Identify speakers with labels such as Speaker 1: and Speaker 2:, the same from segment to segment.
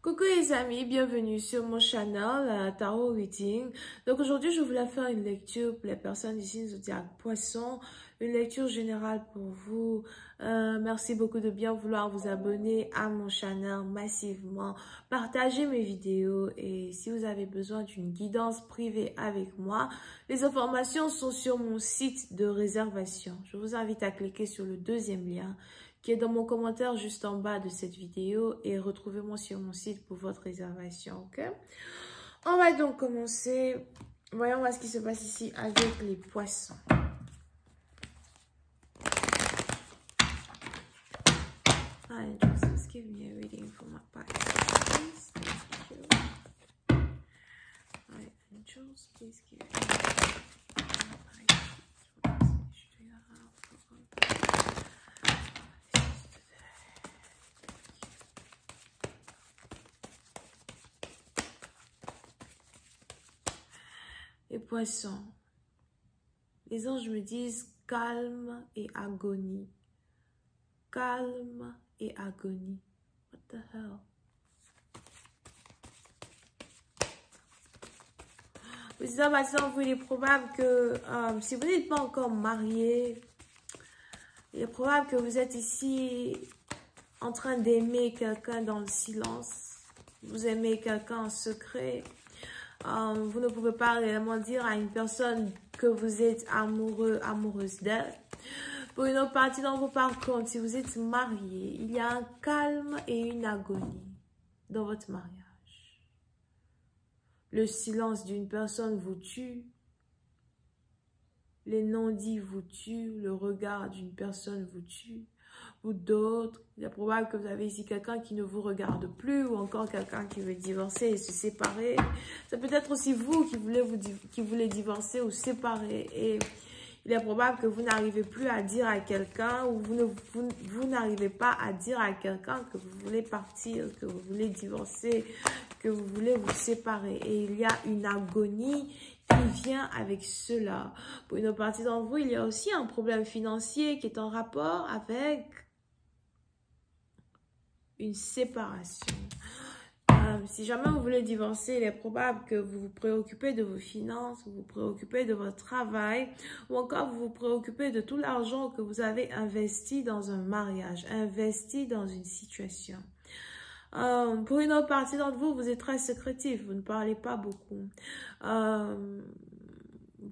Speaker 1: Coucou les amis, bienvenue sur mon channel Tarot Reading. Donc aujourd'hui, je voulais faire une lecture pour les personnes du signe zodiaque Poisson, une lecture générale pour vous. Merci beaucoup de bien vouloir vous abonner à mon channel massivement, partager mes vidéos et si vous avez besoin d'une guidance privée avec moi, les informations sont sur mon site de réservation. Je vous invite à cliquer sur le deuxième lien qui est dans mon commentaire juste en bas de cette vidéo et retrouvez-moi sur mon site pour votre réservation, ok? On va donc commencer. Voyons voir ce qui se passe ici avec les poissons. Hi, just give me a reading for my Pisces, please. Thank you. Hi, angels, please give me a reading for my Pisces. Les poissons, les anges me disent calme et agonie. Calme et agonie. What the hell? Vous dites, il est probable que si vous n'êtes pas encore marié, il est probable que vous êtes ici en train d'aimer quelqu'un dans le silence. Vous aimez quelqu'un en secret. Vous ne pouvez pas réellement dire à une personne que vous êtes amoureux, amoureuse d'elle. Pour une autre partie d'entre vous, par contre, si vous êtes marié, il y a un calme et une agonie dans votre mariage. Le silence d'une personne vous tue. Les non-dits vous tuent. Le regard d'une personne vous tue. Ou d'autres, il est probable que vous avez ici quelqu'un qui ne vous regarde plus ou encore quelqu'un qui veut divorcer et se séparer. C'est peut-être aussi vous qui voulez divorcer ou séparer et il est probable que vous n'arrivez plus à dire à quelqu'un ou vous n'arrivez pas à dire à quelqu'un que vous voulez partir, que vous voulez divorcer, que vous voulez vous séparer et il y a une agonie qui vient avec cela. Pour une autre partie d'entre vous, il y a aussi un problème financier qui est en rapport avec une séparation. Si jamais vous voulez divorcer, il est probable que vous vous préoccupez de vos finances, vous vous préoccupez de votre travail, ou encore vous vous préoccupez de tout l'argent que vous avez investi dans un mariage, investi dans une situation. Pour une autre partie d'entre vous, vous êtes très sécrétif, vous ne parlez pas beaucoup.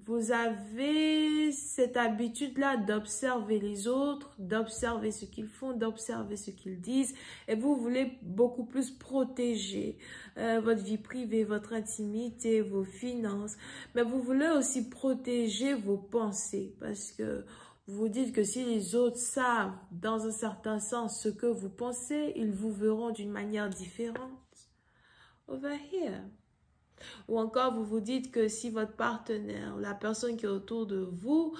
Speaker 1: Vous avez cette habitude-là d'observer les autres, d'observer ce qu'ils font, d'observer ce qu'ils disent. Et vous voulez beaucoup plus protéger votre vie privée, votre intimité, vos finances. Mais vous voulez aussi protéger vos pensées parce que vous vous dites que si les autres savent dans un certain sens ce que vous pensez, ils vous verront d'une manière différente. Over here. Ou encore, vous vous dites que si votre partenaire, la personne qui est autour de vous,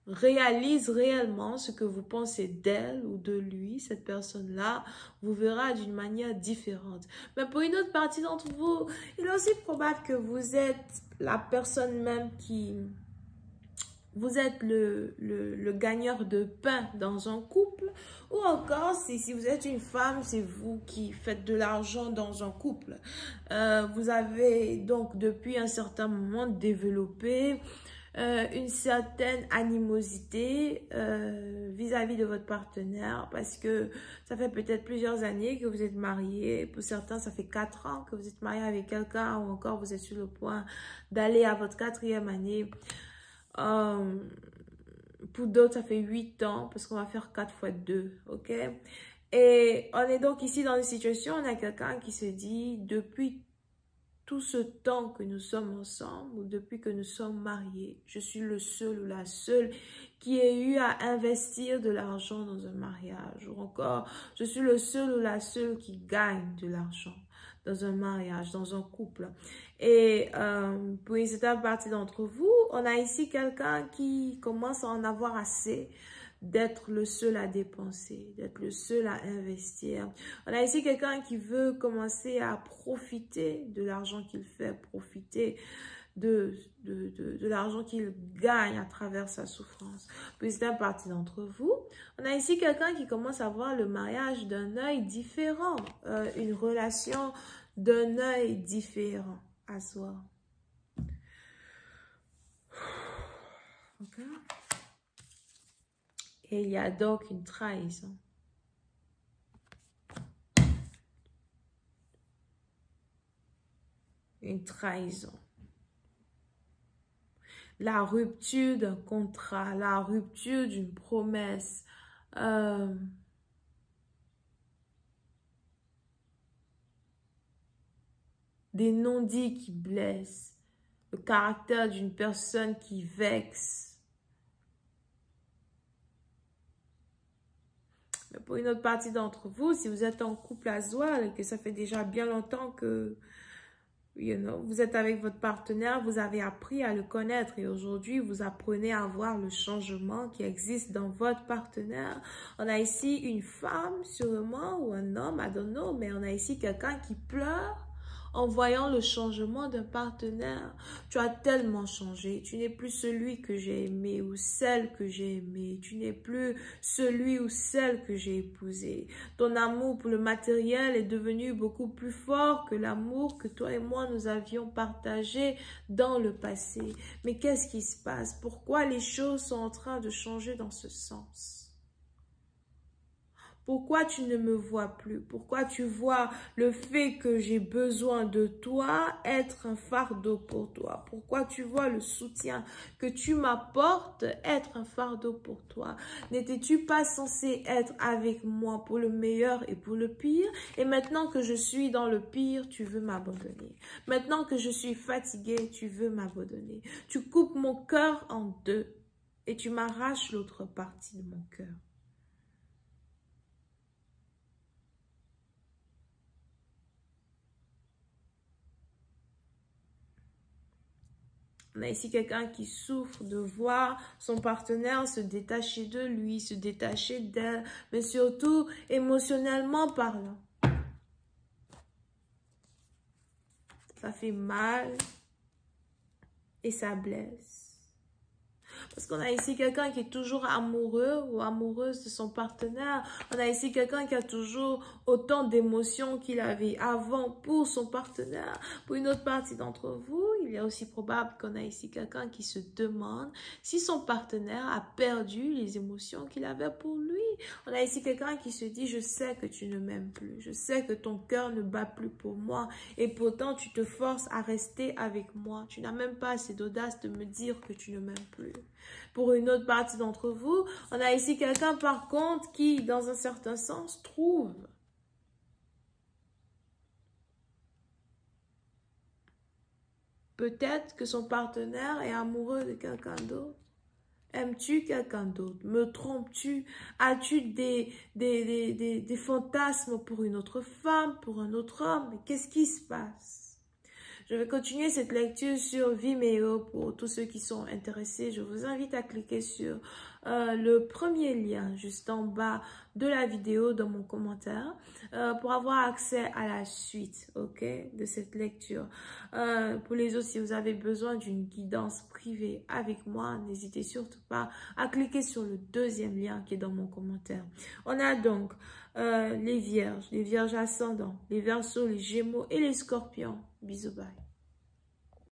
Speaker 1: réalise réellement ce que vous pensez d'elle ou de lui, cette personne-là vous verra d'une manière différente. Mais pour une autre partie d'entre vous, il est aussi probable que vous êtes la personne même qui... Vous êtes le gagneur de pain dans un couple ou encore si vous êtes une femme, c'est vous qui faites de l'argent dans un couple. Vous avez donc depuis un certain moment développé une certaine animosité vis-à-vis de votre partenaire parce que ça fait peut-être plusieurs années que vous êtes mariés. Pour certains, ça fait 4 ans que vous êtes mariés avec quelqu'un ou encore vous êtes sur le point d'aller à votre 4e année. Pour d'autres, ça fait 8 ans parce qu'on va faire 4 fois 2, ok? Et on est donc ici dans une situation, on a quelqu'un qui se dit, depuis tout ce temps que nous sommes ensemble, ou depuis que nous sommes mariés, je suis le seul ou la seule qui ait eu à investir de l'argent dans un mariage. Ou encore, je suis le seul ou la seule qui gagne de l'argent dans un mariage, dans un couple. Et pour une certaine partie d'entre vous, on a ici quelqu'un qui commence à en avoir assez d'être le seul à dépenser, d'être le seul à investir. On a ici quelqu'un qui veut commencer à profiter de l'argent qu'il fait, profiter de l'argent qu'il gagne à travers sa souffrance. Puis c'est un parti d'entre vous. On a ici quelqu'un qui commence à voir le mariage d'un œil différent, une relation d'un œil différent à soi. Okay. Et il y a donc une trahison. Une trahison. La rupture d'un contrat, la rupture d'une promesse. Des non-dits qui blessent. Le caractère d'une personne qui vexe. Mais pour une autre partie d'entre vous, si vous êtes en couple à Zoal et que ça fait déjà bien longtemps que vous êtes avec votre partenaire, vous avez appris à le connaître et aujourd'hui, vous apprenez à voir le changement qui existe dans votre partenaire. On a ici une femme sûrement ou un homme, I don't know, mais on a ici quelqu'un qui pleure en voyant le changement d'un partenaire. Tu as tellement changé. Tu n'es plus celui que j'ai aimé ou celle que j'ai aimée. Tu n'es plus celui ou celle que j'ai épousé. Ton amour pour le matériel est devenu beaucoup plus fort que l'amour que toi et moi nous avions partagé dans le passé. Mais qu'est-ce qui se passe? Pourquoi les choses sont en train de changer dans ce sens? Pourquoi tu ne me vois plus? Pourquoi tu vois le fait que j'ai besoin de toi être un fardeau pour toi? Pourquoi tu vois le soutien que tu m'apportes être un fardeau pour toi? N'étais-tu pas censé être avec moi pour le meilleur et pour le pire? Et maintenant que je suis dans le pire, tu veux m'abandonner. Maintenant que je suis fatiguée, tu veux m'abandonner. Tu coupes mon cœur en deux et tu m'arraches l'autre partie de mon cœur. On a ici quelqu'un qui souffre de voir son partenaire se détacher de lui, se détacher d'elle, mais surtout émotionnellement parlant. Ça fait mal et ça blesse. Parce qu'on a ici quelqu'un qui est toujours amoureux ou amoureuse de son partenaire. On a ici quelqu'un qui a toujours autant d'émotions qu'il avait avant pour son partenaire. Pour une autre partie d'entre vous, il est aussi probable qu'on a ici quelqu'un qui se demande si son partenaire a perdu les émotions qu'il avait pour lui. On a ici quelqu'un qui se dit, je sais que tu ne m'aimes plus. Je sais que ton cœur ne bat plus pour moi. Et pourtant, tu te forces à rester avec moi. Tu n'as même pas assez d'audace de me dire que tu ne m'aimes plus. Pour une autre partie d'entre vous, on a ici quelqu'un par contre qui, dans un certain sens, trouve peut-être que son partenaire est amoureux de quelqu'un d'autre. Aimes-tu quelqu'un d'autre? Me trompes-tu? As-tu des fantasmes pour une autre femme, pour un autre homme? Mais qu'est-ce qui se passe? Je vais continuer cette lecture sur Vimeo pour tous ceux qui sont intéressés. Je vous invite à cliquer sur le premier lien juste en bas de la vidéo dans mon commentaire pour avoir accès à la suite, ok, de cette lecture. Pour les autres, si vous avez besoin d'une guidance privée avec moi, n'hésitez surtout pas à cliquer sur le deuxième lien qui est dans mon commentaire. On a donc les vierges ascendants, les verseaux, les gémeaux et les scorpions. Bisous, bye.